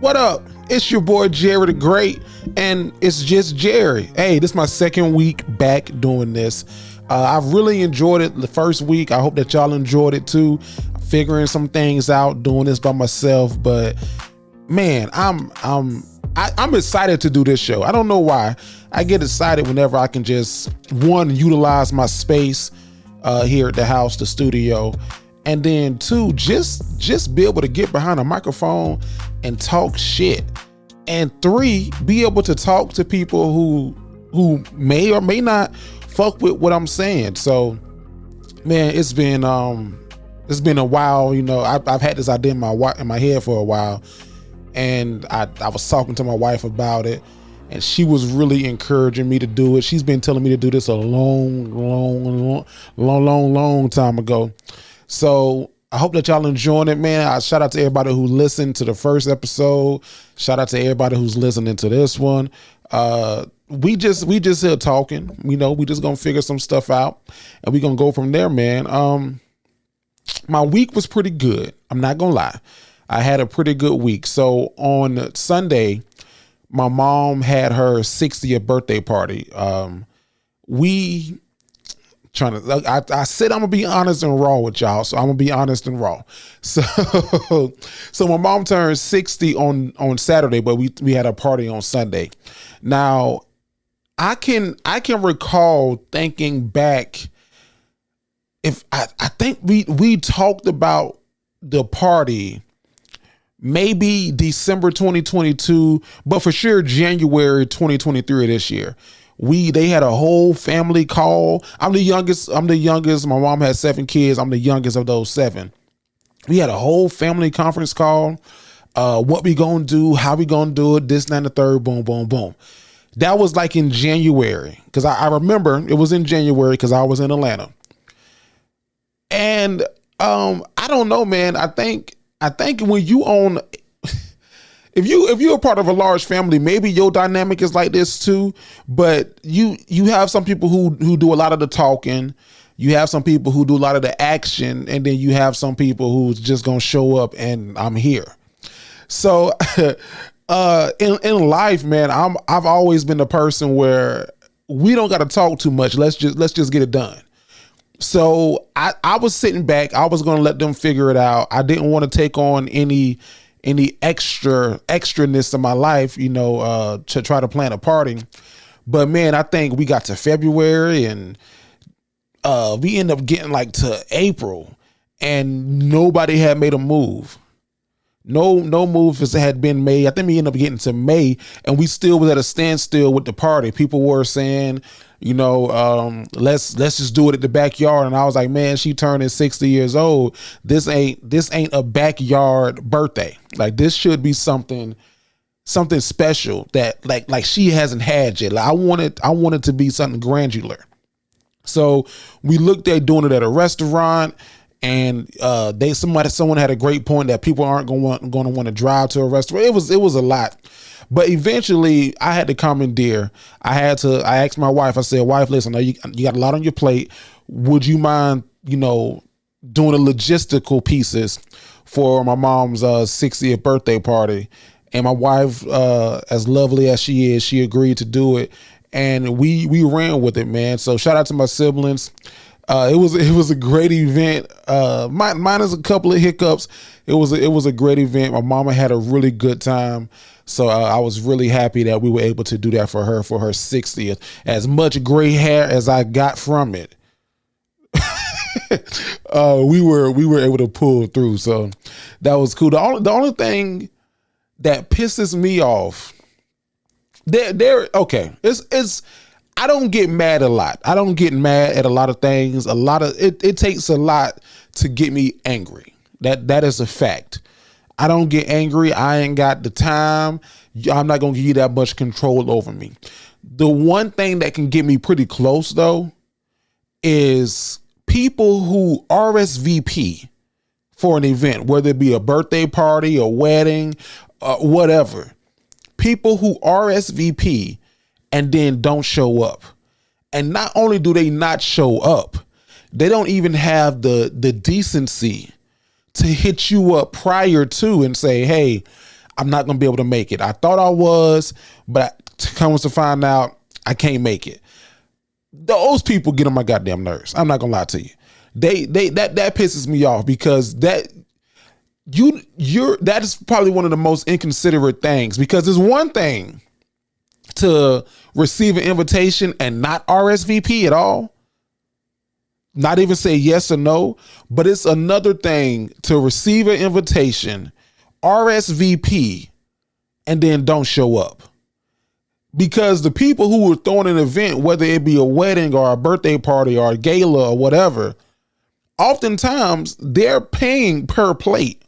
What up? It's your boy Jerry the Great, and it's just Jerry. Hey, this is my second week back doing this. I've really enjoyed it the first week. I hope that y'all enjoyed it too. Figuring some things out, doing this by myself, but man, I'm excited to do this show. I don't know why. I get excited whenever I can just utilize my space here at the house, the studio, and then two, just be able to get behind a microphone and talk shit, and three, be able to talk to people who may or may not fuck with what I'm saying. So, man, it's been a while. You know, I've had this idea in my head for a while, and I was talking to my wife about it, and she was really encouraging me to do it. She's been telling me to do this a long time ago. So I hope that y'all enjoying it, man. I shout out to everybody who listened to the first episode. Shout out to everybody who's listening to this one. We just here talking. You know, we just gonna figure some stuff out, and we gonna go from there, man. My week was pretty good. I'm not gonna lie. I had a pretty good week. So on Sunday, my mom had her 60th birthday party. I said I'm gonna be honest and raw with y'all, so I'm gonna be honest and raw. So my mom turned 60 on Saturday, but we had a party on Sunday. Now, I can recall thinking back. If I think we talked about the party maybe December 2022, but for sure January 2023 of this year. They had a whole family call. I'm the youngest. My mom had 7 kids. I'm the youngest of those 7. We had a whole family conference call. What we gonna do? How we gonna do it? This, that, and the third. Boom, boom, boom. That was like in January, because I remember it was in January because I was in Atlanta. And I don't know, man. I think when you own, if you're a part of a large family, maybe your dynamic is like this too. But you have some people who do a lot of the talking. You have some people who do a lot of the action, and then you have some people who's just gonna show up and I'm here. So in life, man, I've always been the person where we don't got to talk too much. Let's just get it done. So I was sitting back. I was going to let them figure it out. I didn't want to take on any extraness in my life, you know, to try to plan a party. But man, I think we got to February, and we ended up getting like to April, and nobody had made a move. No moves had been made. I think we ended up getting to May, and we still was at a standstill with the party. People were saying, you know, let's just do it at the backyard. And I was like, man, she turning 60 years old. This ain't a backyard birthday. Like, this should be something special that like she hasn't had yet. Like, I want it to be something granular. So we looked at doing it at a restaurant. And someone had a great point that people aren't going to want to drive to a restaurant. It was a lot, but eventually I had to commandeer. I asked my wife. I said, "Wife, listen, you got a lot on your plate. Would you mind, you know, doing the logistical pieces for my mom's 60th birthday party?" And my wife, as lovely as she is, she agreed to do it, and we ran with it, man. So shout out to my siblings. It was a great event. Mine is a couple of hiccups. It was a great event. My mama had a really good time. So I was really happy that we were able to do that for her 60th. As much gray hair as I got from it, we were able to pull through. So that was cool. The only thing that pisses me off, it's I don't get mad a lot. I don't get mad at a lot of things. It takes a lot to get me angry. That is a fact. I don't get angry. I ain't got the time. I'm not going to give you that much control over me. The one thing that can get me pretty close though is people who RSVP for an event, whether it be a birthday party, a wedding, whatever. People who RSVP and then don't show up. And not only do they not show up, they don't even have the decency to hit you up prior to and say, hey, I'm not going to be able to make it. I thought I was, but comes to find out I can't make it. Those people get on my goddamn nerves. I'm not going to lie to you. That pisses me off because that is probably one of the most inconsiderate things, because it's one thing to receive an invitation and not RSVP at all, not even say yes or no, but it's another thing to receive an invitation, RSVP, and then don't show up. Because the people who are throwing an event, whether it be a wedding or a birthday party or a gala or whatever, oftentimes they're paying per plate.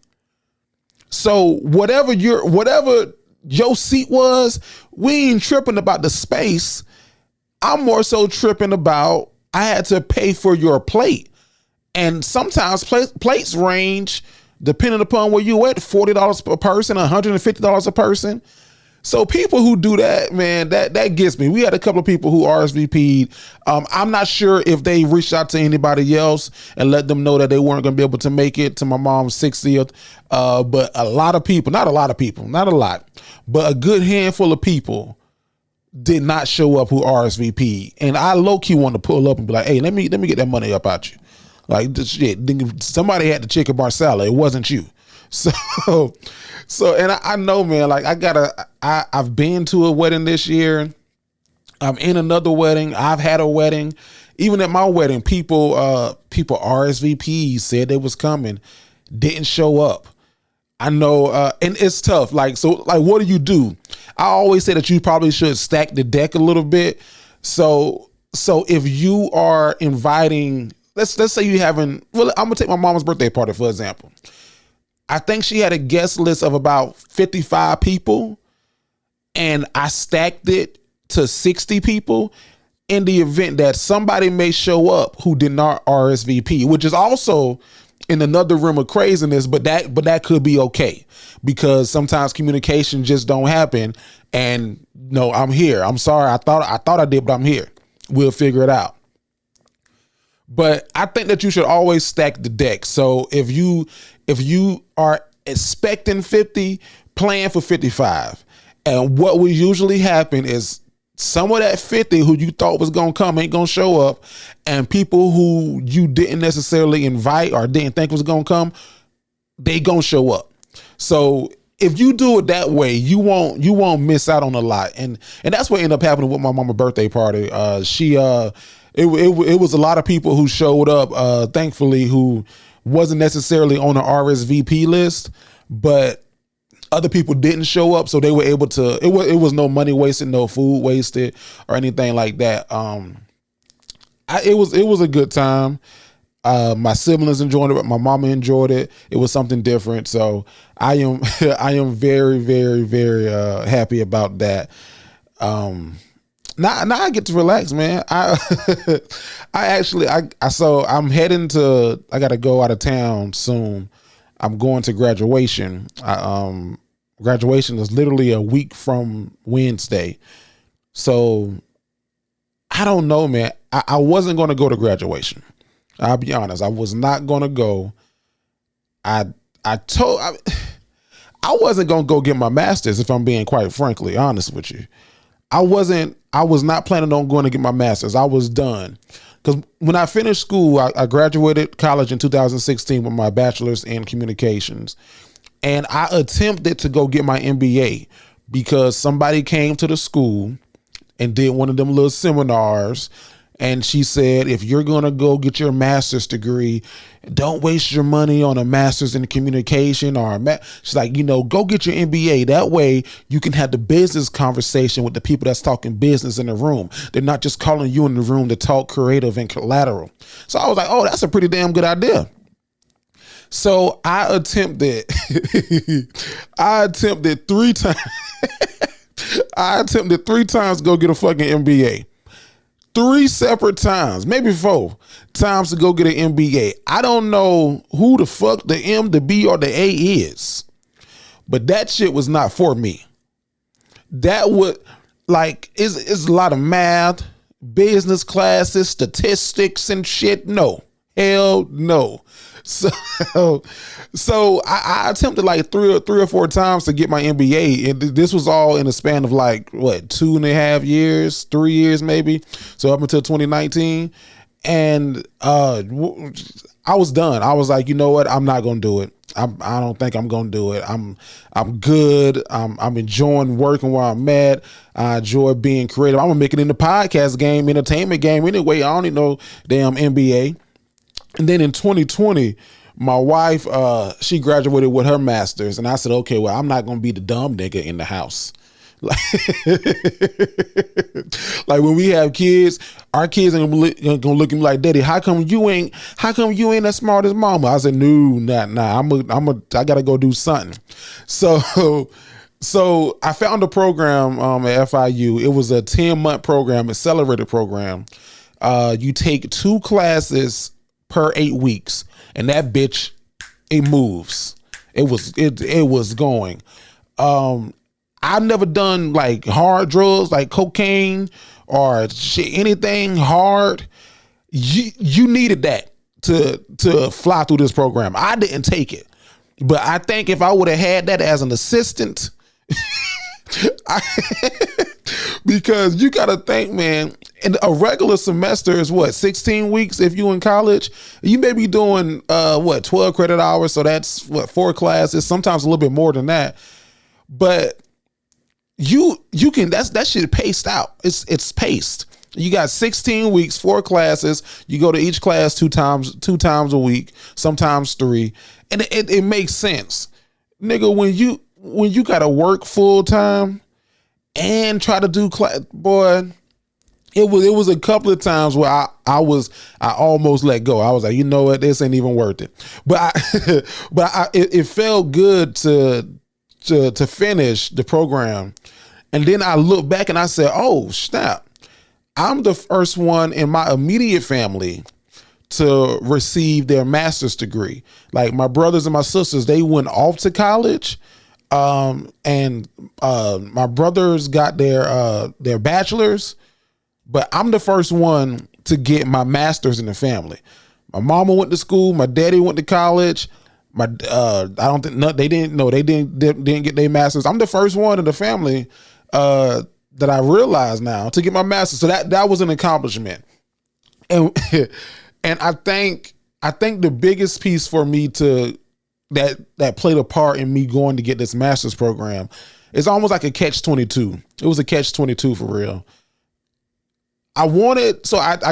So whatever your seat was, we ain't tripping about the space. I'm more so tripping about I had to pay for your plate. And sometimes plates range, depending upon where you at, $40 per person, $150 a person. So people who do that, man, that gets me. We had a couple of people who RSVP'd. I'm not sure if they reached out to anybody else and let them know that they weren't going to be able to make it to my mom's 60th. But a lot of people, not a lot, but a good handful of people did not show up who RSVP'd. And I low-key want to pull up and be like, hey, let me get that money up out you. Like, this shit, somebody had the chicken marsala. It wasn't you. So, and I know, man, like I've been to a wedding this year. I'm in another wedding. I've had a wedding. Even at my wedding, people RSVP said they was coming, didn't show up. I know, and it's tough. Like, so like, what do? I always say that you probably should stack the deck a little bit. So if you are inviting, let's say you having, well, I'm gonna take my mom's birthday party, for example. I think she had a guest list of about 55 people, and I stacked it to 60 people in the event that somebody may show up who did not RSVP, which is also in another room of craziness, but that could be okay, because sometimes communication just don't happen. And no, I'm here. I'm sorry. I thought I did, but I'm here. We'll figure it out. But I think that you should always stack the deck. So if you are expecting 50, plan for 55. And what will usually happen is some of that 50 who you thought was going to come ain't going to show up. And people who you didn't necessarily invite or didn't think was going to come, they going to show up. So if you do it that way, you won't miss out on a lot. And that's what ended up happening with my mama's birthday party. It was a lot of people who showed up, thankfully, who wasn't necessarily on the RSVP list, but other people didn't show up, so they were able to. It was no money wasted, no food wasted, or anything like that. It was a good time. My siblings enjoyed it. My mama enjoyed it. It was something different. So I am very, very, very happy about that. Now I get to relax, man. So I'm heading to, I got to go out of town soon. I'm going to graduation. Graduation is literally a week from Wednesday. So I don't know, man. I wasn't going to go to graduation. I'll be honest. I was not going to go. I wasn't going to go get my master's, if I'm being quite frankly honest with you. I was not planning on going to get my master's. I was done. Because when I finished school, I graduated college in 2016 with my bachelor's in communications. And I attempted to go get my MBA because somebody came to the school and did one of them little seminars. And she said, if you're going to go get your master's degree, don't waste your money on a master's in communication she's like, go get your MBA. That way you can have the business conversation with the people that's talking business in the room. They're not just calling you in the room to talk creative and collateral. So I was like, oh, that's a pretty damn good idea. So I attempted 3 times. I attempted 3 times to go get a fucking MBA. 3 separate times, maybe 4 times to go get an MBA. I don't know who the fuck the M, the B, or the A is, but that shit was not for me. That would, like, it's a lot of math, business classes, statistics and shit. No, hell no. So, so I attempted like three or four times to get my MBA, and this was all in a span of like what 2.5 years, 3 years maybe. So up until 2019, and I was done. I was like, you know what, I'm not gonna do it. I don't think I'm gonna do it. I'm good. I'm enjoying working where I'm at. I enjoy being creative. I'm gonna make it in the podcast game, entertainment game anyway. I don't need no damn MBA. And then in 2020, my wife, she graduated with her master's, and I said, okay, well, I'm not gonna be the dumb nigga in the house. Like, like when we have kids, our kids are gonna look at me like, Daddy, how come you ain't as smart as Mama? I said, no, nah. I gotta go do something. So I found a program at FIU. It was a 10-month program, accelerated program. You take 2 classes per 8 weeks, and that bitch, it moves. It was going. I've never done like hard drugs like cocaine or shit, anything hard. You needed that to fly through this program. I didn't take it, but I think if I would have had that as an assistant, because you got to think, man, and a regular semester is what, 16 weeks if you in college. You may be doing 12 credit hours, so that's 4 classes, sometimes a little bit more than that. But you can, that shit paced out. It's paced. You got 16 weeks, 4 classes. You go to each class two times a week, sometimes 3, and it makes sense, nigga. When you gotta work full time and try to do class, boy, it was a couple of times where I almost let go. I was like, you know what, this ain't even worth it. But it felt good to finish the program. And then I look back and I said, oh snap, I'm the first one in my immediate family to receive their master's degree. Like my brothers and my sisters, they went off to college. And my brothers got their bachelors, but I'm the first one to get my master's in the family. My mama went to school. My daddy went to college. I don't think they didn't get their masters. I'm the first one in the family that I realize now to get my master's. So that was an accomplishment. And and I think the biggest piece for me that played a part in me going to get this master's program, it's almost like a catch-22. It was a catch-22 for real. I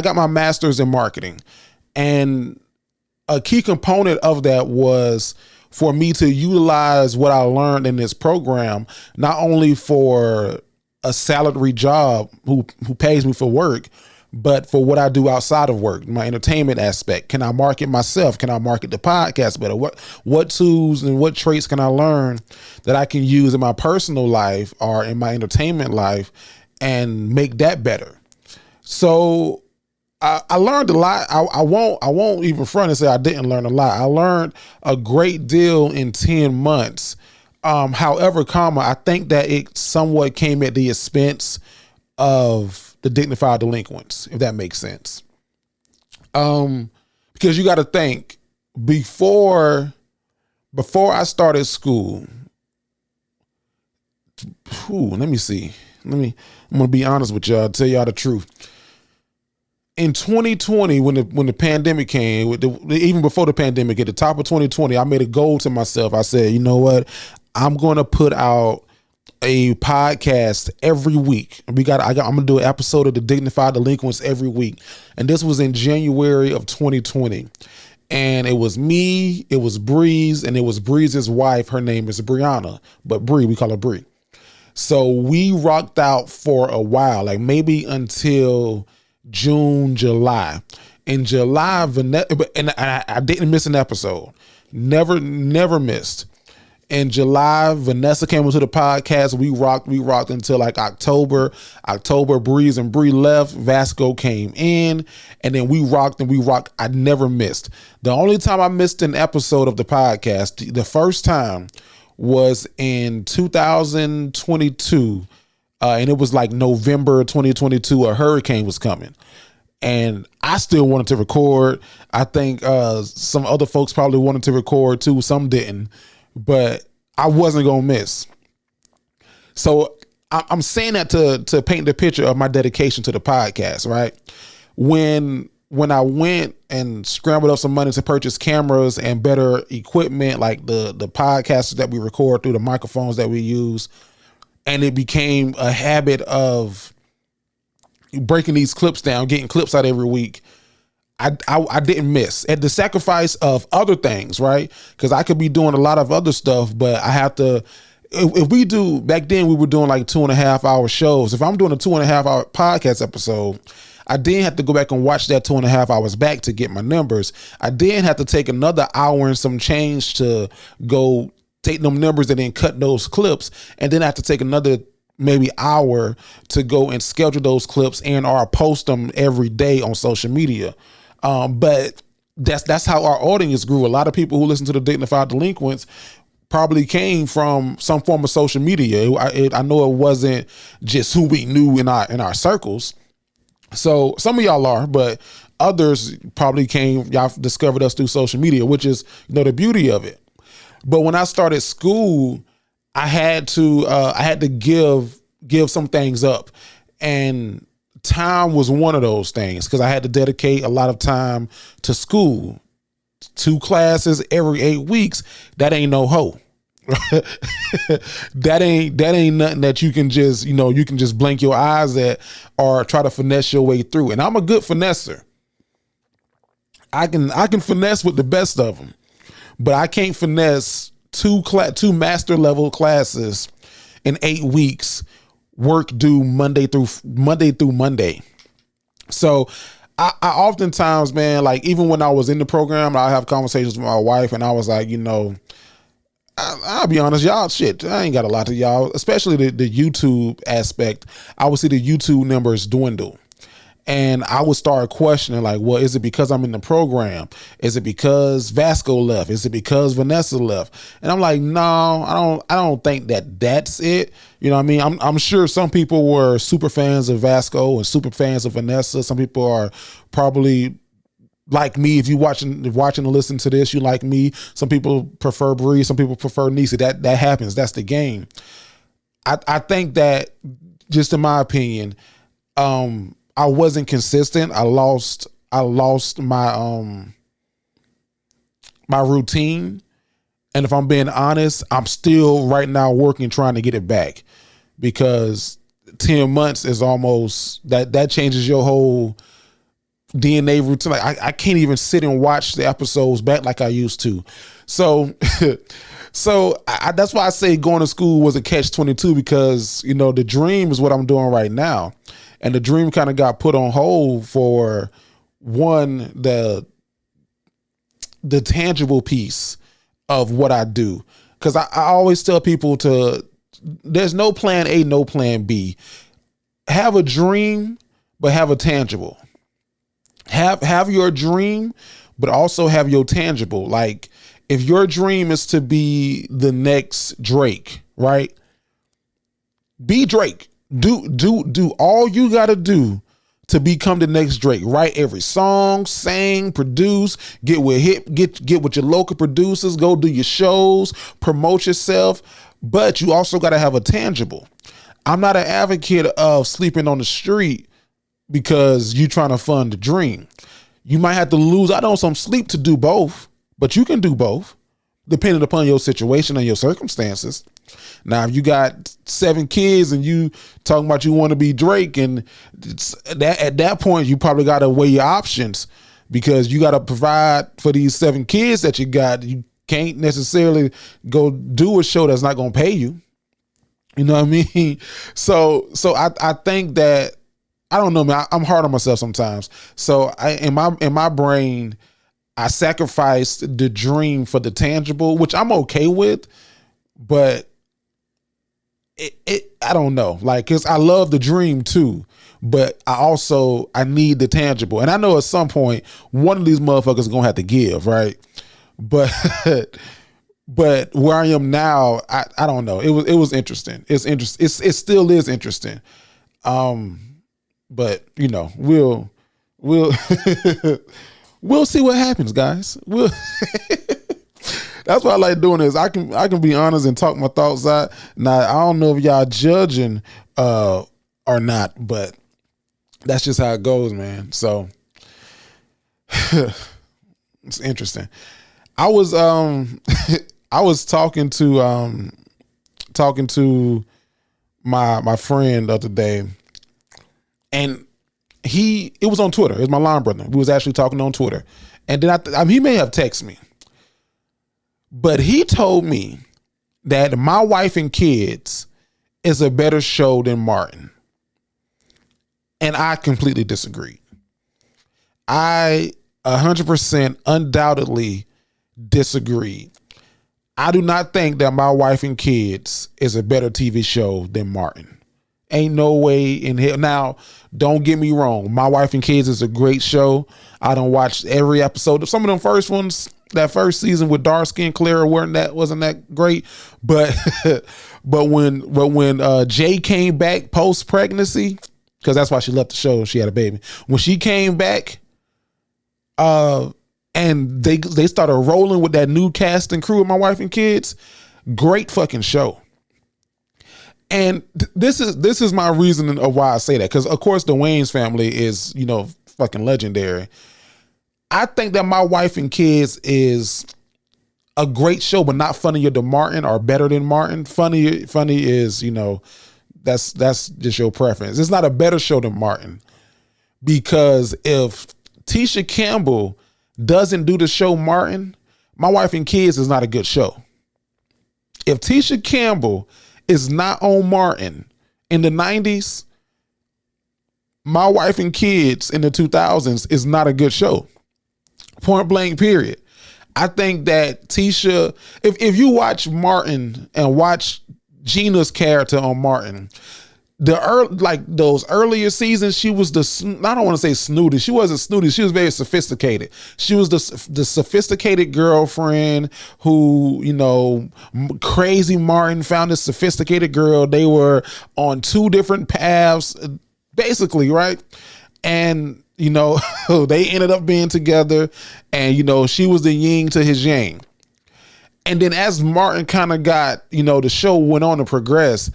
got my master's in marketing, and a key component of that was for me to utilize what I learned in this program, not only for a salary job who pays me for work, but for what I do outside of work, my entertainment aspect. Can I market myself? Can I market the podcast better? What tools and what traits can I learn that I can use in my personal life or in my entertainment life and make that better? So I learned a lot. I won't even front and say I didn't learn a lot. I learned a great deal in 10 months. However, I think that it somewhat came at the expense of the dignified delinquents, if that makes sense. Because you got to think, before I started school, let me see. I'm gonna be honest with y'all, tell y'all the truth. In 2020, when the pandemic came, even before the pandemic, at the top of 2020, I made a goal to myself. I said, you know what? I'm going to put out a podcast every week. I'm gonna do an episode of the Dignified Delinquents every week. And this was in January of 2020. And it was me, it was Breeze, and it was Breeze's wife. Her name is Brianna, but Bree, we call her Bree. So we rocked out for a while, like maybe until June, July. In July, and I didn't miss an episode. Never missed. In July, Vanessa came into the podcast. We rocked until like October. Breeze and Bree left. Vasco came in, and then we rocked. I never missed. The only time I missed an episode of the podcast, the first time, was in 2022, and it was like November 2022. A hurricane was coming, and I still wanted to record. I think some other folks probably wanted to record too. Some didn't, but I wasn't gonna miss. So I'm saying that to paint the picture of my dedication to the podcast, right? When I went and scrambled up some money to purchase cameras and better equipment, like the podcasts that we record through, the microphones that we use, and it became a habit of breaking these clips down, getting clips out every week, I didn't miss at the sacrifice of other things, right? Because I could be doing a lot of other stuff, but I have to. If we do, back then we were doing like 2.5 hour shows. If I'm doing a 2.5 hour podcast episode, I then have to go back and watch that 2.5 hours back to get my numbers. I then have to take another hour and some change to go take them numbers and then cut those clips. And then I have to take another maybe hour to go and schedule those clips and or post them every day on social media. But that's how our audience grew. A lot of people who listen to the Dignified Delinquents probably came from some form of social media. I know it wasn't just who we knew in our circles. So some of y'all are, but others probably y'all discovered us through social media, which is, the beauty of it. But when I started school, I had to give some things up, and time was one of those things, because I had to dedicate a lot of time to school. 2 classes every 8 weeks. That ain't no hoe. that ain't nothing that you can just blink your eyes at or try to finesse your way through. And I'm a good finesser. I can finesse with the best of them, but I can't finesse two master level classes in 8 weeks, work due Monday through Monday. So I oftentimes, man, like even when I was in the program, I have conversations with my wife, and I was like, I'll be honest, y'all, shit, I ain't got a lot to y'all, especially the YouTube aspect. I would see the YouTube numbers dwindle. And I would start questioning, like, well, is it because I'm in the program? Is it because Vasco left? Is it because Vanessa left? And I'm like, no, I don't think that's it. You know what I mean? I'm sure some people were super fans of Vasco and super fans of Vanessa. Some people are probably like me. If you watching and listen to this, you like me. Some people prefer Bree. Some people prefer Nisa. That happens. That's the game. I think that, just in my opinion, I wasn't consistent. I lost my my routine. And if I'm being honest, I'm still right now working, trying to get it back, because 10 months is almost that changes your whole DNA routine. Like I can't even sit and watch the episodes back like I used to. So that's why I say going to school was a catch-22, because the dream is what I'm doing right now. And the dream kind of got put on hold for one, the tangible piece of what I do. Because I always tell people there's no plan A, no plan B. Have a dream, but have a tangible. Have your dream, but also have your tangible. Like, if your dream is to be the next Drake, right? Be Drake. Do all you gotta do to become the next Drake. Write every song, sing, produce, get with your local producers, go do your shows, promote yourself, but you also gotta have a tangible. I'm not an advocate of sleeping on the street because you trying to fund the dream. You might have to lose out on some sleep to do both, but you can do both, depending upon your situation and your circumstances. Now, if you got 7 kids and you talking about you want to be Drake, and at that point, you probably got to weigh your options, because you got to provide for these 7 kids that you got. You can't necessarily go do a show that's not going to pay you. You know what I mean? So I think that, I don't know, man, I'm hard on myself sometimes. So in my brain, I sacrificed the dream for the tangible, which I'm okay with, but I don't know, like, cause I love the dream too, but I need the tangible. And I know at some point, one of these motherfuckers is gonna have to give, right? But, but where I am now, I don't know. It was interesting. It's interesting. It still is interesting. But we'll We'll we'll see what happens, guys. We'll That's why I like doing this. I can be honest and talk my thoughts out. Now I don't know if y'all judging or not, but that's just how it goes, man. So it's interesting. I was I was talking to my friend the other day, and it was on Twitter. It was my line brother. We was actually talking on Twitter, and then he may have texted me, but he told me that My Wife and Kids is a better show than Martin, and I completely disagree. I 100% undoubtedly disagree. I do not think that My Wife and Kids is a better TV show than Martin. Ain't no way in hell. Now, don't get me wrong. My Wife and Kids is a great show. I don't watch every episode. Some of them first ones, that first season with dark skin Clara wasn't that great. But when Jay came back post pregnancy, because that's why she left the show. She had a baby. When she came back, and they started rolling with that new cast and crew of My Wife and Kids. Great fucking show. And this is my reasoning of why I say that. Because of course the Wayans family is, fucking legendary. I think that My Wife and Kids is a great show, but not funnier than Martin or better than Martin. Funny is, that's just your preference. It's not a better show than Martin. Because if Tisha Campbell doesn't do the show Martin, My Wife and Kids is not a good show. If Tisha Campbell is not on Martin in the 90s, My Wife and Kids in the 2000s is not a good show. Point blank, period. I think that Tisha, if you watch Martin and watch Gina's character on Martin, those earlier seasons, she was I don't want to say snooty. She wasn't snooty. She was very sophisticated. She was the sophisticated girlfriend who, crazy Martin found this sophisticated girl. They were on two different paths, basically, right? And, they ended up being together, and, she was the yin to his yang. And then as Martin kind of got, the show went on to progress,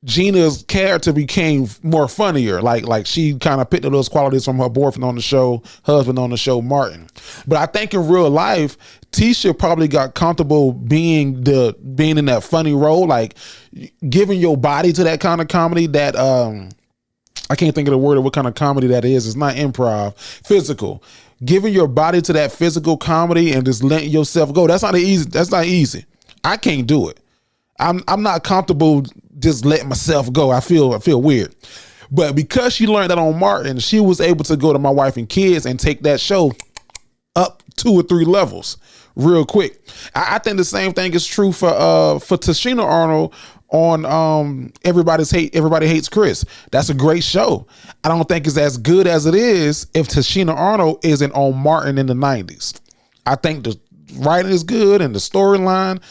Gina's character became more funnier. Like she kind of picked up those qualities from her boyfriend on the show, husband on the show, Martin. But I think in real life, Tisha probably got comfortable being in that funny role, like giving your body to that kind of comedy that I can't think of the word of what kind of comedy that is. It's not improv, physical. Giving your body to that physical comedy and just letting yourself go. That's not easy. I can't do it. I'm not comfortable just letting myself go. I feel weird. But because she learned that on Martin, she was able to go to My Wife and Kids and take that show up 2 or 3 levels real quick. I think the same thing is true for Tashina Arnold on Everybody Hates Chris. That's a great show. I don't think it's as good as it is if Tashina Arnold isn't on Martin in the 90s. I think the writing is good and the storyline.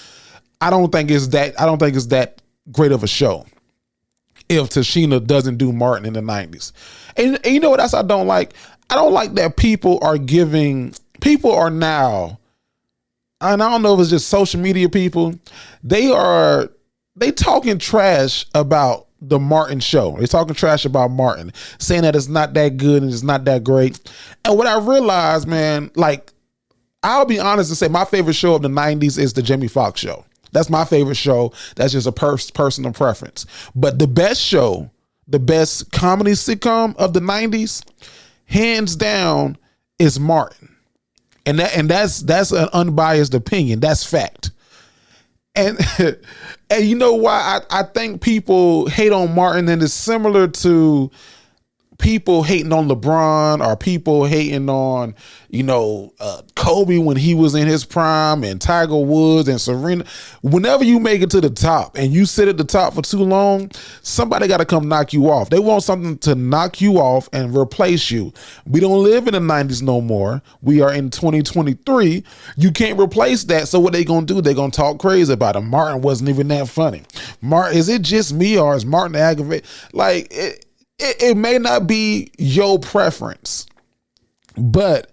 I don't think it's that great of a show if Tashina doesn't do Martin in the 90s. And you know what else I don't like? I don't like that people are now, and I don't know if it's just social media people, they talking trash about the Martin show. They're talking trash about Martin, saying that it's not that good and it's not that great. And what I realized, man, like, I'll be honest and say my favorite show of the 90s is the Jamie Foxx show. That's my favorite show. That's just a personal preference. But the best show, the best comedy sitcom of the 90s, hands down, is Martin. And that's an unbiased opinion. That's fact. And and you know why I think people hate on Martin, and it's similar to people hating on LeBron or people hating on, Kobe when he was in his prime, and Tiger Woods and Serena. Whenever you make it to the top and you sit at the top for too long, somebody got to come knock you off. They want something to knock you off and replace you. We don't live in the 90s no more. We are in 2023. You can't replace that. So what they going to do? They're going to talk crazy about him. Martin wasn't even that funny. Martin, is it just me or is Martin aggravated? Like, it may not be your preference, but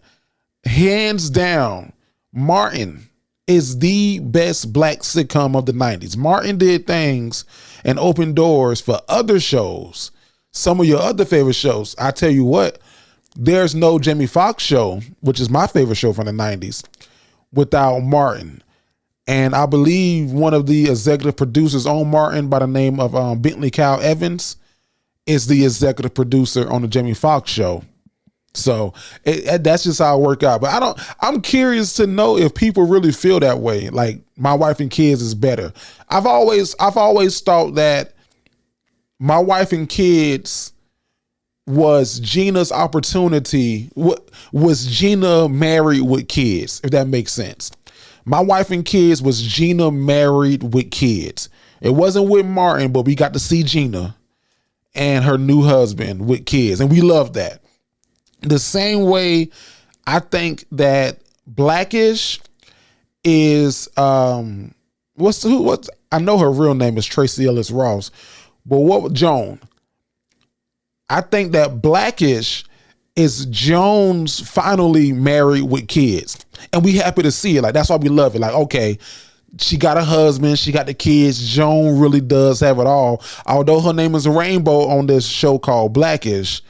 hands down, Martin is the best black sitcom of the 90s. Martin did things and opened doors for other shows. Some of your other favorite shows. I tell you what, there's no Jamie Foxx show, which is my favorite show from the 90s, without Martin. And I believe one of the executive producers on Martin by the name of Bentley Cal Evans is the executive producer on the Jamie Foxx show. So that's just how it worked out. But I'm curious to know if people really feel that way. Like My Wife and Kids is better. I've always thought that My Wife and Kids was Gina's opportunity. Was Gina married with kids? If that makes sense. My Wife and Kids was Gina married with kids. It wasn't with Martin, but we got to see Gina and her new husband with kids. And we love that. The same way I think that Blackish is what's I know her real name is Tracy Ellis Ross, but what Joan? I think that Blackish is Jones finally married with kids, and we happy to see it. Like that's why we love it. Like okay, she got a husband, she got the kids. Joan really does have it all. Although her name is Rainbow on this show called Blackish,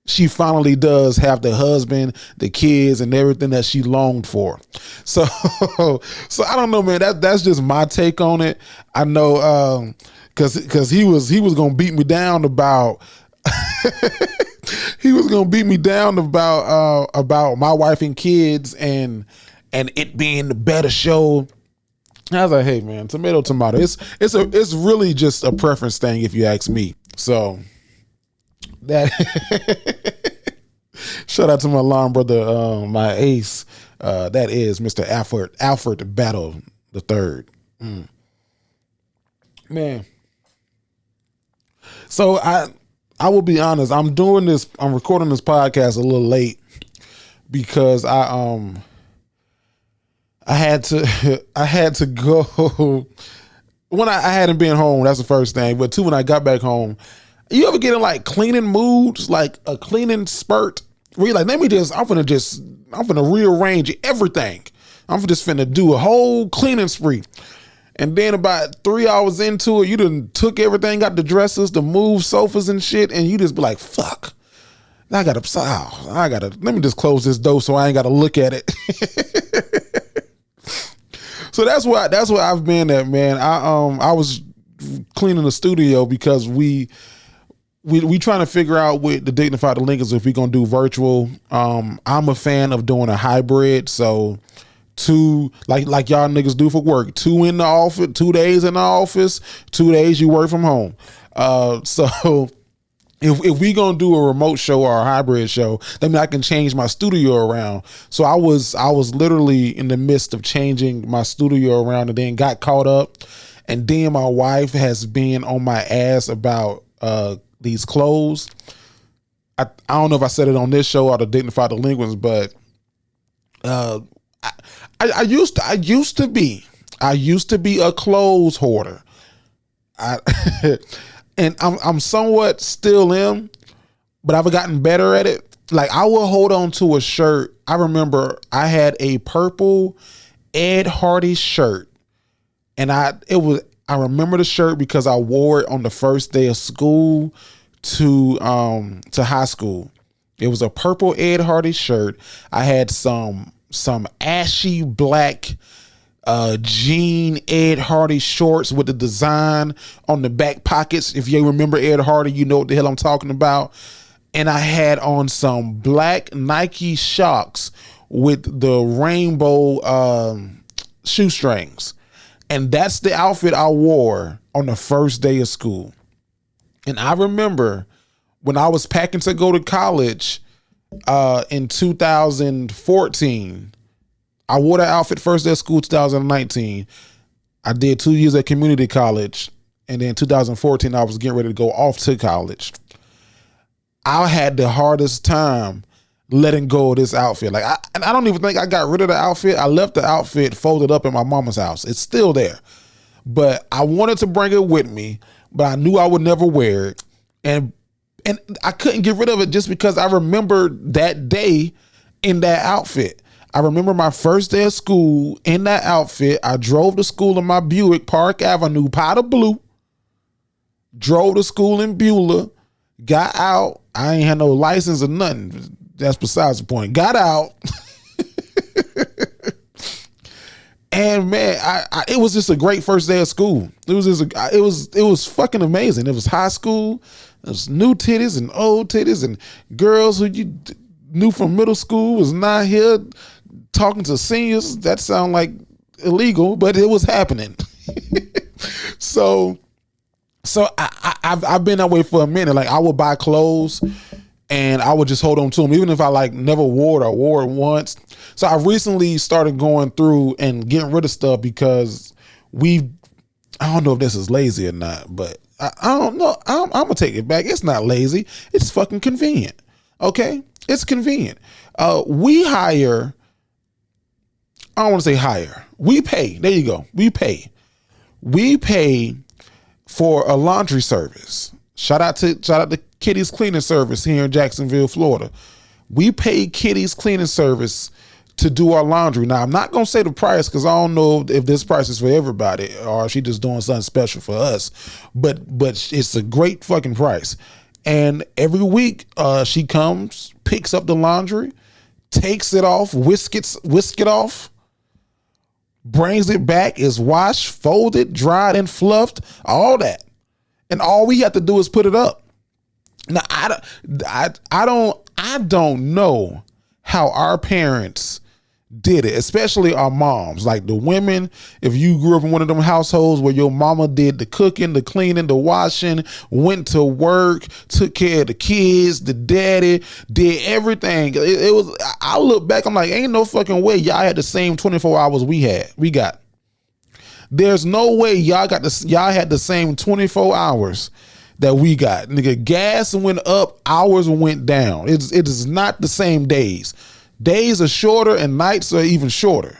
she finally does have the husband, the kids, and everything that she longed for. So I don't know, man. That's just my take on it. I know, because he was gonna beat me down about he was gonna beat me down about My Wife and Kids and it being the better show. I was like, hey, man, tomato. It's really just a preference thing, if you ask me. So. That shout out to my long brother, my ace. That is Mr. Alfred Battle the Third. Man. So I will be honest. I'm recording this podcast a little late because I had to go when I hadn't been home. That's the first thing. But two, when I got back home. You ever get in like cleaning moods, like a cleaning spurt, where you're like, I'm gonna rearrange everything. I'm just finna do a whole cleaning spree. And then about 3 hours into it, you done took everything, got the dressers, the move sofas and shit, and you just be like, fuck. Let me just close this door so I ain't gotta look at it. So that's where I've been at, man. I was cleaning the studio because we trying to figure out with the Dignified Delinquents if we're gonna do virtual. I'm a fan of doing a hybrid, so 2 like y'all niggas do for work, 2 in the office, 2 days in the office, 2 days you work from home. So if we gonna do a remote show or a hybrid show, then I can change my studio around. So I was literally in the midst of changing my studio around and then got caught up. And then my wife has been on my ass about these clothes. I don't know if I said it on this show or the Dignified Delinquents, but I used to be a clothes hoarder. And I'm somewhat still am, but I've gotten better at it. Like I will hold on to a shirt. I remember I had a purple Ed Hardy shirt, and I remember the shirt because I wore it on the first day of school to high school. It was a purple Ed Hardy shirt. I had some ashy black jean Ed Hardy shorts with the design on the back pockets. If you remember Ed Hardy, you know what the hell I'm talking about. And I had on some black Nike Shocks with the rainbow shoestrings. And that's the outfit I wore on the first day of school. And I remember when I was packing to go to college in 2014, I wore that outfit first day of school, 2019. I did 2 years at community college. And then 2014, I was getting ready to go off to college. I had the hardest time letting go of this outfit. Like I don't even think I got rid of the outfit. I left the outfit folded up in my mama's house. It's still there. But I wanted to bring it with me, but I knew I would never wear it. And And I couldn't get rid of it just because I remember that day in that outfit. I remember my first day of school in that outfit. I drove to school in my Buick, Park Avenue, powder blue. Drove to school in Beulah. Got out. I ain't had no license or nothing. That's besides the point. Got out. And man, it was just a great first day of school. It was fucking amazing. It was high school. It was new titties and old titties and girls who you knew from middle school was not here talking to seniors. That sound like illegal, but it was happening. So I've been that way for a minute. Like I would buy clothes and I would just hold on to them, even if I like never wore it or wore it once. So I recently started going through and getting rid of stuff because I don't know if this is lazy or not, but I don't know. I'm gonna take it back. It's not lazy. It's fucking convenient. Okay, it's convenient. We hire. I don't want to say hire. We pay. There you go. We pay. We pay for a laundry service. Shout out to Kitty's Cleaning Service here in Jacksonville, Florida. We pay Kitty's Cleaning Service to do our laundry. Now, I'm not going to say the price because I don't know if this price is for everybody or she just doing something special for us, but it's a great fucking price. And every week she comes, picks up the laundry, takes it off, whisk it off, brings it back, is washed, folded, dried, and fluffed, all that. And all we have to do is put it up. Now, I don't know how our parents did it, especially our moms. Like the women, if you grew up in one of them households where your mama did the cooking, the cleaning, the washing, went to work, took care of the kids, the daddy, did everything. It was, I look back, I'm like, ain't no fucking way y'all had the same 24 hours we got. There's no way y'all had the same 24 hours that we got. Nigga, gas went up, hours went down. It is not the same days. Days are shorter and nights are even shorter.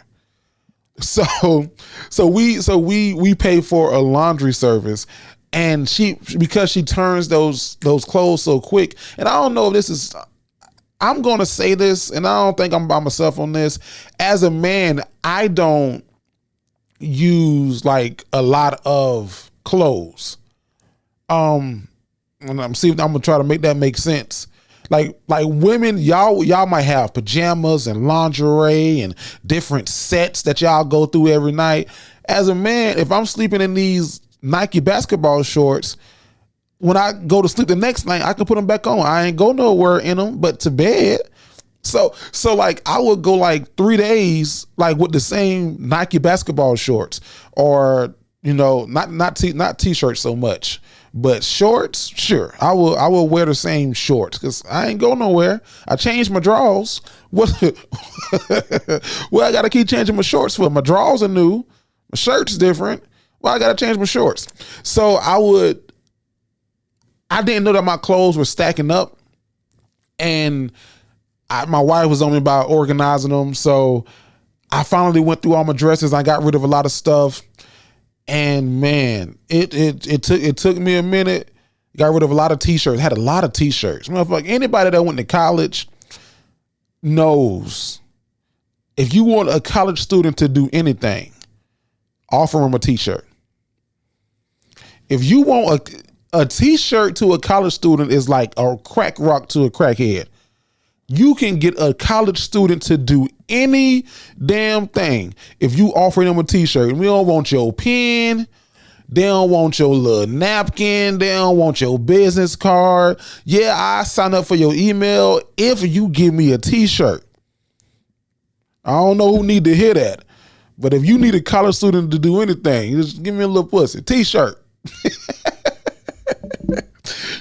So we pay for a laundry service, and because she turns those clothes so quick. And I don't know if this is, I'm going to say this, and I don't think I'm by myself on this. As a man, I don't use like a lot of clothes. And I'm gonna try to make that make sense. Like women, y'all might have pajamas and lingerie and different sets that y'all go through every night. As a man, if I'm sleeping in these Nike basketball shorts, when I go to sleep the next night, I can put them back on. I ain't go nowhere in them but to bed. So like I would go like 3 days like with the same Nike basketball shorts, or not t-shirts so much. But shorts, sure, I will wear the same shorts because I ain't go nowhere. I changed my drawers. What? Well, I got to keep changing my shorts for. My drawers are new. My shirt's different. Well, I got to change my shorts. So I didn't know that my clothes were stacking up, and my wife was on me about organizing them. So I finally went through all my dresses. I got rid of a lot of stuff. And man, it took me a minute. Got rid of a lot of t-shirts. Had a lot of t-shirts. Motherfucker, anybody that went to college knows if you want a college student to do anything, offer them a t-shirt. If you want a t-shirt to a college student is like a crack rock to a crackhead. You can get a college student to do any damn thing if you offer them a t-shirt. We don't want your pen. They don't want your little napkin. They don't want your business card. Yeah, I sign up for your email if you give me a t-shirt. I don't know who need to hear that, but if you need a college student to do anything, just give me a little pussy. T-shirt.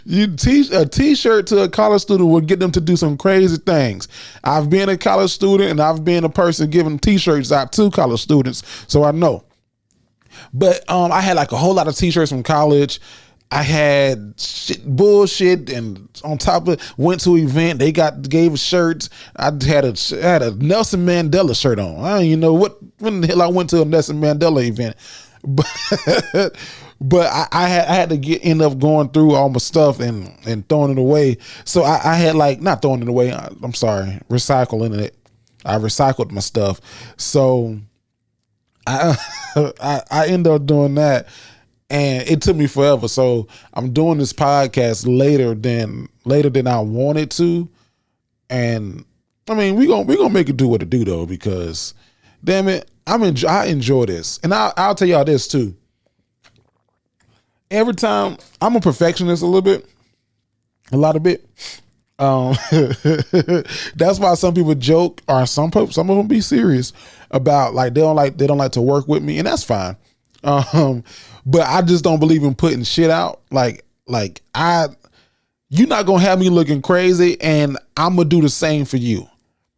A t-shirt to a college student will get them to do some crazy things. I've been a college student and I've been a person giving t-shirts out to college students, so I know. But I had like a whole lot of t-shirts from college. I had bullshit, and on top of it, went to an event. They gave us shirts. I had a Nelson Mandela shirt on. I don't even know when the hell I went to a Nelson Mandela event, but but I had to end up going through all my stuff and throwing it away. So I had like, not throwing it away. I'm sorry, recycling it. I recycled my stuff. So I I ended up doing that, and it took me forever. So I'm doing this podcast later than I wanted to, and I mean we gonna make it do what it do though, because damn it, I enjoy this, and I'll tell y'all this too. Every time, I'm a perfectionist a lot of bit. That's why some people joke, or some of them be serious about like they don't like to work with me, and that's fine. But I just don't believe in putting shit out. You're not gonna have me looking crazy, and I'm gonna do the same for you.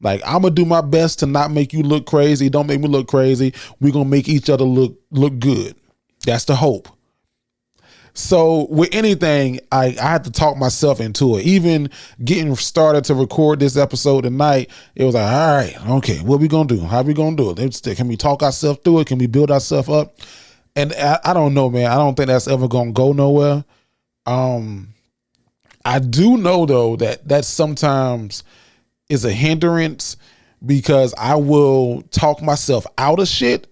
Like, I'm gonna do my best to not make you look crazy. Don't make me look crazy. We're gonna make each other look good. That's the hope. So with anything, I had to talk myself into it. Even getting started to record this episode tonight, it was like, all right, okay, what we gonna do? How we gonna do it? Can we talk ourselves through it? Can we build ourselves up? And I don't know, man. I don't think that's ever gonna go nowhere. I do know though that sometimes is a hindrance, because I will talk myself out of shit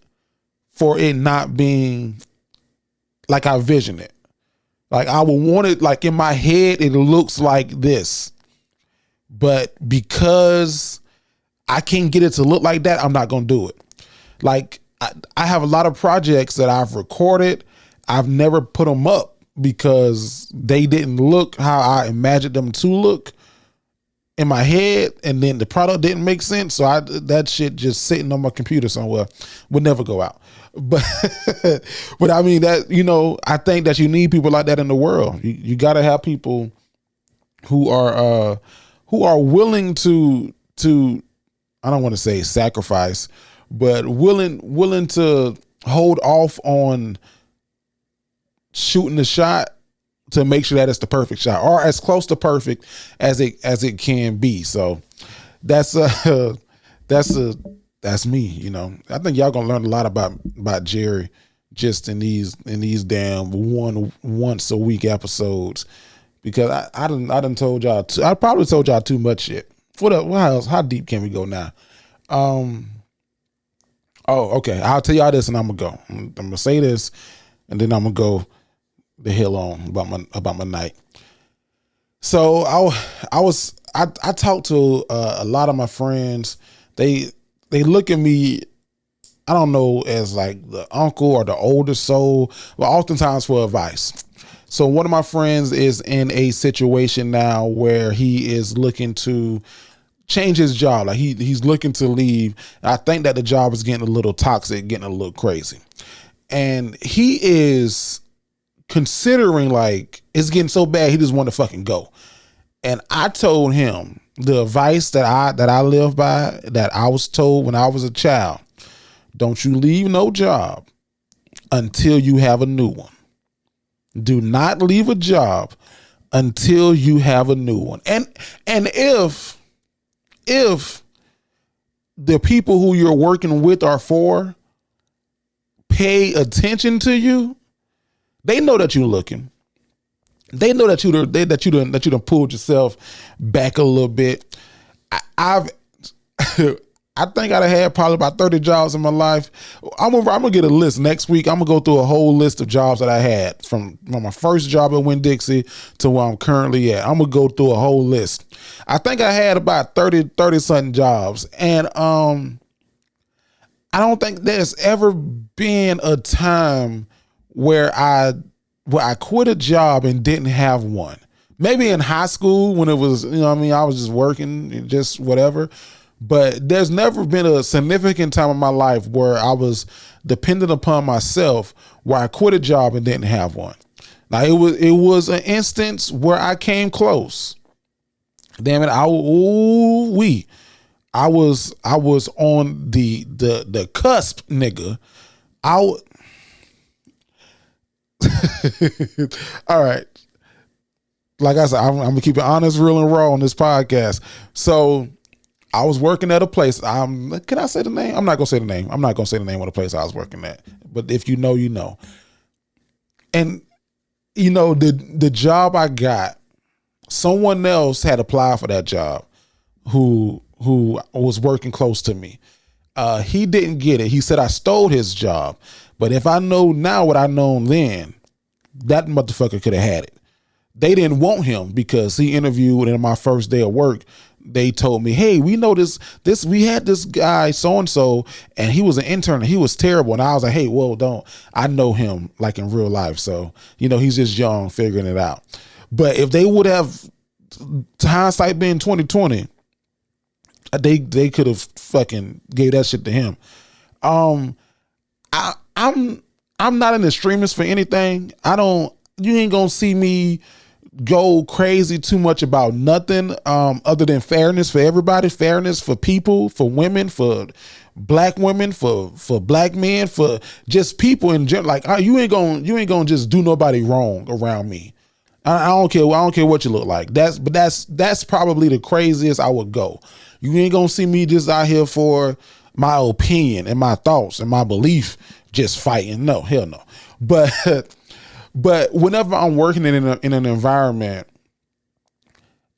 for it not being like I vision it. Like, I will want it, like in my head, it looks like this. But because I can't get it to look like that, I'm not going to do it. Like, I have a lot of projects that I've recorded. I've never put them up because they didn't look how I imagined them to look in my head. And then the product didn't make sense. So that shit just sitting on my computer somewhere would never go out. But but I mean, that, you know, I think that you need people like that in the world. You got to have people who are willing to I don't want to say sacrifice, but willing to hold off on shooting the shot to make sure that it's the perfect shot, or as close to perfect as it can be. So that's me, you know. I think y'all gonna learn a lot about Jerry just in these damn once a week episodes, because I done told y'all I probably told y'all too much shit. What else? How deep can we go now? Oh, okay. I'll tell y'all this, and I'm gonna say this, and then I'm gonna go the hell on about my night. So I talked to a lot of my friends. They look at me, I don't know, as like the uncle or the older soul, but oftentimes for advice. So one of my friends is in a situation now where he is looking to change his job. Like he's looking to leave. I think that the job is getting a little toxic, getting a little crazy. And he is considering, like, it's getting so bad he just want to fucking go. And I told him the advice that I live by, that I was told when I was a child: don't you leave no job until you have a new one. Do not leave a job until you have a new one. And if the people who you're working with are for pay attention to you, they know that you're looking. They know that you done pulled yourself back a little bit. I think I'd have had probably about 30 jobs in my life. I'm gonna get a list next week. I'm gonna go through a whole list of jobs that I had from my first job at Winn-Dixie to where I'm currently at. I'm gonna go through a whole list. I think I had about 30 something jobs, and I don't think there's ever been a time where I quit a job and didn't have one. Maybe in high school when it was, I was just working, just whatever. But there's never been a significant time in my life where I was dependent upon myself, where I quit a job and didn't have one. Now it was an instance where I came close. Damn it, I was on the cusp, nigga. All right. Like I said, I'm gonna keep it honest, real, and raw on this podcast. So I was working at a place. Can I say the name? I'm not gonna say the name. I'm not gonna say the name of the place I was working at. But if you know, you know. And the job I got, someone else had applied for that job who was working close to me. He didn't get it. He said I stole his job. But if I know now what I known then, that motherfucker could have had it. They didn't want him because he interviewed, and on my first day of work, they told me, hey, we know this, we had this guy so-and-so, and he was an intern and he was terrible. And I was like, hey, well, I know him like in real life. So, he's just young, figuring it out. But if they would have, hindsight being 2020, they could have fucking gave that shit to him. I'm not an extremist for anything. You ain't gonna see me go crazy too much about nothing other than fairness for everybody, fairness for people, for women, for black women, for black men, for just people in general. Like you ain't gonna just do nobody wrong around me. I don't care. I don't care what you look like. That's probably the craziest I would go. You ain't gonna see me just out here for my opinion and my thoughts and my belief just fighting. No, hell no. But whenever I'm working in an environment,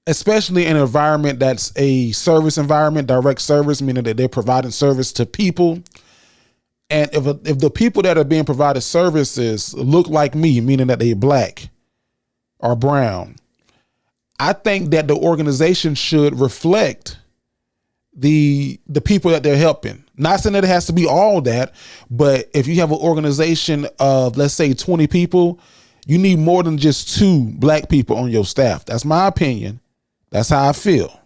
especially an environment that's a service environment, direct service, meaning that they're providing service to people, and if the people that are being provided services look like me, meaning that they're black or brown, I think that the organization should reflect the people that they're helping. Not saying that it has to be all that, but if you have an organization of, let's say, 20 people, you need more than just 2 black people on your staff. That's my opinion. That's how I feel.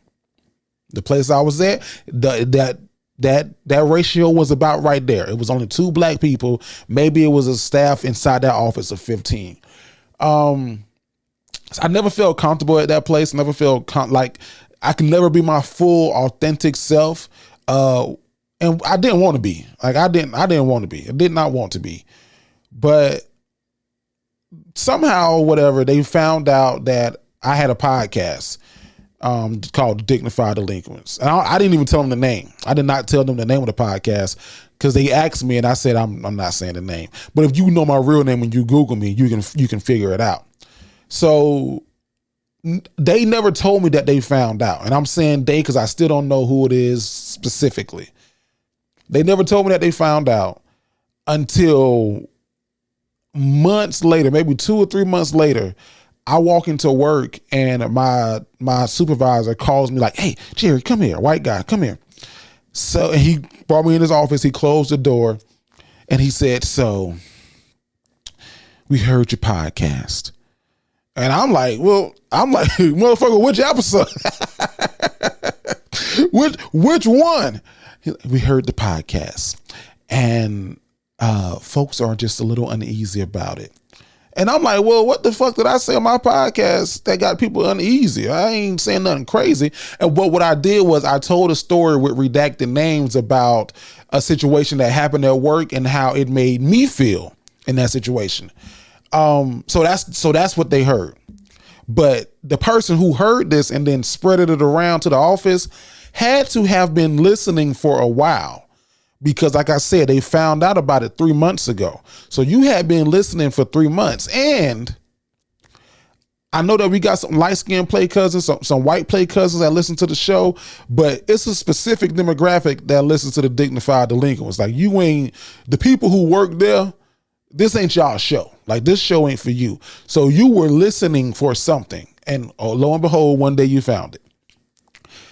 The place I was at, that ratio was about right there. It was only 2 black people. Maybe it was a staff inside that office of 15. I never felt comfortable at that place. Never felt like I can never be my full authentic self. And I didn't want to be. Like I didn't want to be. I did not want to be. But somehow, whatever, they found out that I had a podcast called Dignified Delinquents. And I didn't even tell them the name. I did not tell them the name of the podcast because they asked me and I said, I'm not saying the name. But if you know my real name when you Google me, you can figure it out. So they never told me that they found out. And I'm saying they because I still don't know who it is specifically. They never told me that they found out until months later, maybe 2 or 3 months later. I walk into work and my supervisor calls me like, hey, Jerry, come here. White guy, come here. So he brought me in his office. He closed the door and he said, so we heard your podcast. And I'm like, motherfucker, which episode? which one? We heard the podcast and folks are just a little uneasy about it. And I'm like, well, what the fuck did I say on my podcast that got people uneasy? I ain't saying nothing crazy. And what I did was I told a story with redacted names about a situation that happened at work and how it made me feel in that situation. So that's what they heard. But the person who heard this and then spread it around to the office had to have been listening for a while. Because like I said, they found out about it 3 months ago. So you had been listening for 3 months. And I know that we got some light-skinned play cousins, some white play cousins that listen to the show, but it's a specific demographic that listens to the Dignified Delinquents. Like the people who work there, this ain't y'all show. Like this show ain't for you. So you were listening for something. And lo and behold, one day you found it.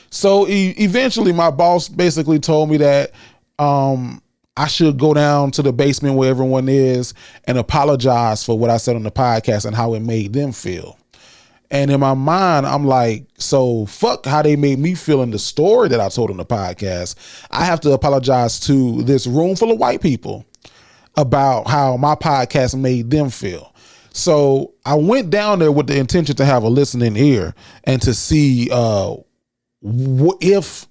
So eventually my boss basically told me that I should go down to the basement where everyone is and apologize for what I said on the podcast and how it made them feel. And in my mind, I'm like, so fuck how they made me feel in the story that I told on the podcast. I have to apologize to this room full of white people about how my podcast made them feel. So I went down there with the intention to have a listening ear and to see if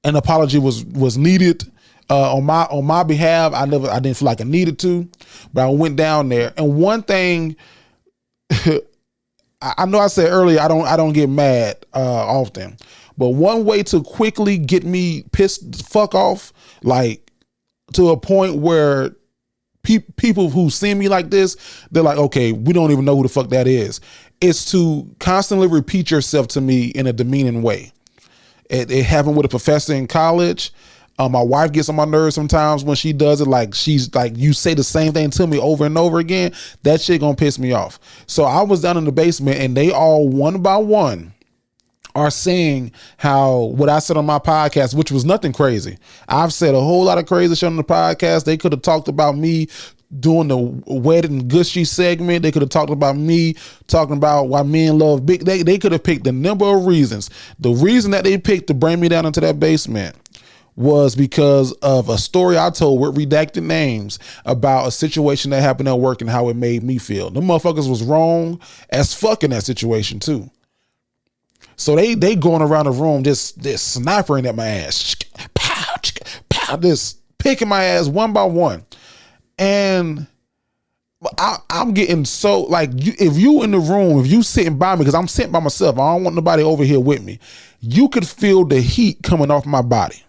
an apology was needed. On my behalf. I didn't feel like I needed to, but I went down there. And one thing, I know I said earlier, I don't get mad often, but one way to quickly get me pissed the fuck off, like to a point where people who see me like this, they're like, okay, we don't even know who the fuck that is. It's to constantly repeat yourself to me in a demeaning way. It happened with a professor in college. My wife gets on my nerves sometimes when she does it. Like, she's like, you say the same thing to me over and over again. That shit gonna piss me off. So I was down in the basement, and they all one by one are saying how what I said on my podcast, which was nothing crazy. I've said a whole lot of crazy shit on the podcast. They could have talked about me doing the wedding gushy segment. They could have talked about me talking about why men love big. They could have picked a number of reasons. The reason that they picked to bring me down into that basement was because of a story I told with redacted names about a situation that happened at work and how it made me feel. The motherfuckers was wrong as fuck in that situation too. So they going around the room just snipering at my ass, pow, pow, just picking my ass one by one. And I'm getting so like, if you in the room, if you sitting by me, because I'm sitting by myself, I don't want nobody over here with me. You could feel the heat coming off my body.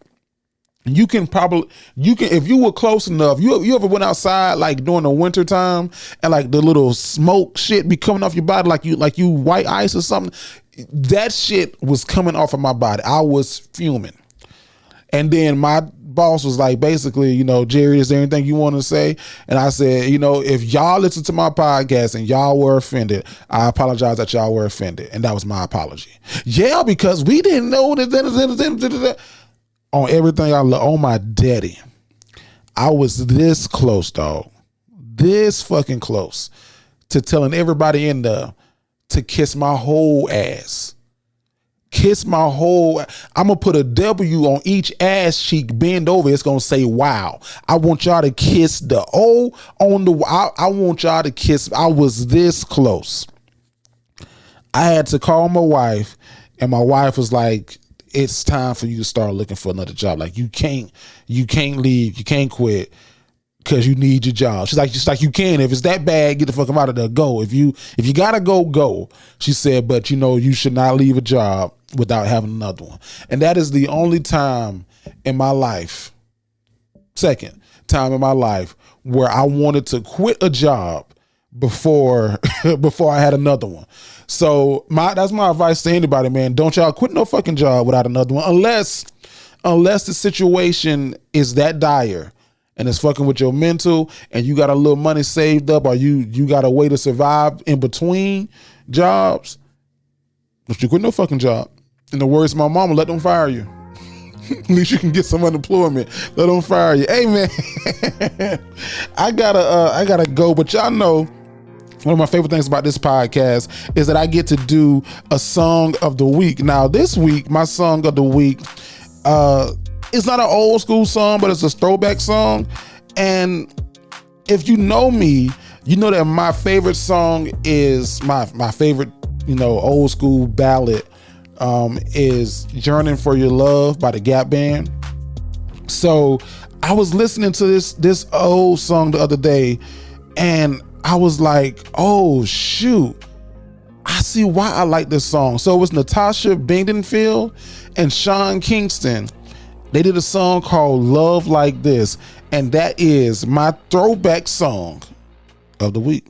You can if you were close enough, you ever went outside like during the winter time and like the little smoke shit be coming off your body like you white ice or something. That shit was coming off of my body. I was fuming. And then my boss was like, basically, Jerry, is there anything you want to say? And I said, if y'all listen to my podcast and y'all were offended, I apologize that y'all were offended. And that was my apology. Yeah, because we didn't know that. On everything I love, on my daddy, I was this close, dog. This fucking close to telling everybody in there to kiss my whole ass. Kiss my whole, I'm going to put a W on each ass cheek, bend over. It's going to say, wow. I want y'all to kiss the O on the, I want y'all to kiss. I was this close. I had to call my wife, and my wife was like, it's time for you to start looking for another job. Like, you can't leave, you can't quit because you need your job. She's like, you can. If it's that bad, get the fuck out of there. Go. If you gotta go. She said, but you should not leave a job without having another one. And that is the only time in my life, second time in my life, where I wanted to quit a job before I had another one. So that's my advice to anybody, man. Don't y'all quit no fucking job without another one, unless the situation is that dire and it's fucking with your mental, and you got a little money saved up, or you got a way to survive in between jobs. Don't you quit no fucking job. In the words of my mama, let them fire you. At least you can get some unemployment. Let them fire you. Hey man, I gotta go, but y'all know, one of my favorite things about this podcast is that I get to do a song of the week. Now, this week, my song of the week, it's not an old school song, but it's a throwback song. And if you know me, you know that my favorite song is my favorite, old school ballad is Yearning for Your Love by the Gap Band. So I was listening to this old song the other day, and I was like, oh shoot, I see why I like this song. So it was Natasha Bedingfield and Sean Kingston. They did a song called Love Like This, and that is my throwback song of the week.